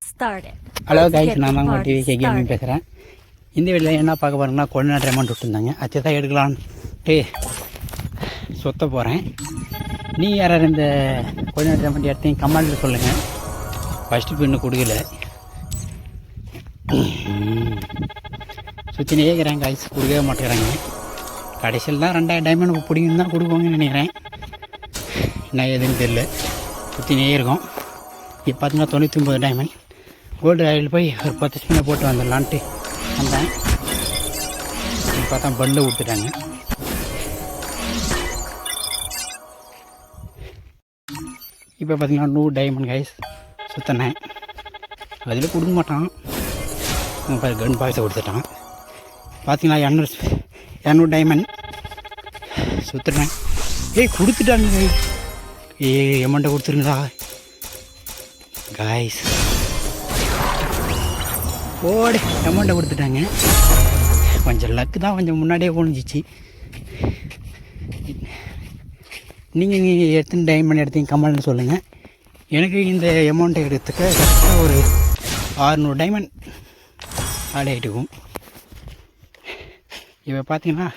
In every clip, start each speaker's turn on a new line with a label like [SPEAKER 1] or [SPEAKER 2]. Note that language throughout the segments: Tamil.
[SPEAKER 1] ஹலோ கைஸ், நான் தான் உங்கள் டிவி கேமிங் பேசுகிறேன். இந்த வீட்டில் என்ன பார்க்க போகிறேன்னா கொள்நாட்டு அமௌண்ட் விட்டுருந்தாங்க. அதை தான் எடுக்கலான்ட்டு சொத்த போகிறேன். நீ யாராவது இந்த கொள்நாட்டு அமௌண்ட் எடுத்தீங்க கமெண்ட்டில் சொல்லுங்கள். ஃபஸ்ட்டு பின்னு கொடுக்கல, சுற்றினே இருக்கிறாங்க கைஸ், கொடுக்கவே மாட்டேங்கிறாங்க. கடைசியில் தான் 2000 டைமண்ட் பிடிக்குன்னு தான் கொடுப்போங்கன்னு நினைக்கிறேன். என்ன எதுன்னு தெரியல, சுற்றினே இருக்கும். இப்போ பார்த்தீங்கன்னா 99 டைமண்ட் கோல்டு ராயில் போய் ஒரு 10 ஸ்பின்னை போட்டு வந்துடலான்ட்டு வந்தேன். பார்த்தா பண்டில் கொடுத்துட்டாங்க. இப்போ பார்த்தீங்கன்னா 100 டைமண்ட் கைஸ் சுற்றினேன். அதில் கொடுக்க மாட்டான், கன் பாய்ஸை கொடுத்துட்டான். பார்த்தீங்கன்னா 200 டைமண்ட் சுற்றுனேன். கொடுத்துட்டாங்க. எமௌண்ட்டை கொடுத்துருங்களா காய்ஸ்? ஓடு அமௌண்ட்டை கொடுத்துட்டாங்க. கொஞ்சம் லக்கு தான், கொஞ்சம் முன்னாடியே ஒழிஞ்சிச்சு. நீங்கள் எத்தனை டைமண்ட் எடுத்தீங்க கமெண்ட்னு சொல்லுங்கள். எனக்கு இந்த அமௌண்ட்டை எடுத்துக்க கரெக்டாக ஒரு 600 டைமண்ட் ஆடி ஆகிட்டுக்கும். இப்போ பார்த்தீங்கன்னா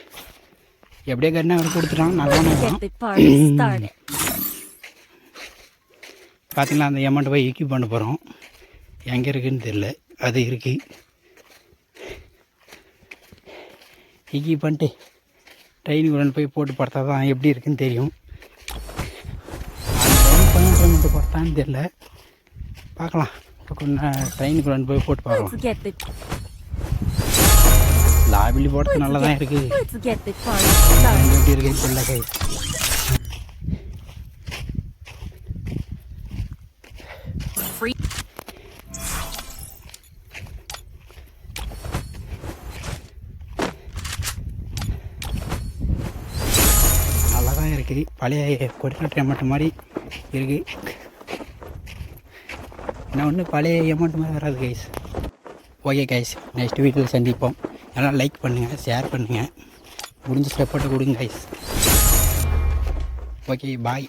[SPEAKER 1] எப்படியே கண்ணா அவர் கொடுத்துட்டான். நல்லா பார்த்தீங்கன்னா அந்த அமௌண்ட்டை போய் யூக்கி பண்ண போகிறோம். எங்கே இருக்குதுன்னு தெரில, அது இருக்குது. ஈக்கி பண்ணிட்டு ட்ரெயினுக்கு உடனே போய் போட்டு பார்த்தா தான் எப்படி இருக்குன்னு தெரியும். அந்த பார்த்தான்னு தெரில, பார்க்கலாம். ட்ரெயினுக்கு உடனே போய் போட்டு பார்க்கலாம். லாபிலி போடுறது நல்லா தான் இருக்குது. எப்படி இருக்குன்னு தெரியல கை. இருக்குது பழைய கொடிநாட்டு அமௌண்ட் மாதிரி இருக்குது. நான் ஒன்று பழைய அமௌண்ட் மாதிரி வராது கைஸ். ஓகே கைஸ், நெக்ஸ்ட் வீடியோவில் சந்திப்போம். எல்லாம் லைக் பண்ணுங்கள், ஷேர் பண்ணுங்கள், முடிஞ்ச சப்போர்ட்டை கொடுங்க கைஸ். ஓகே, பாய்.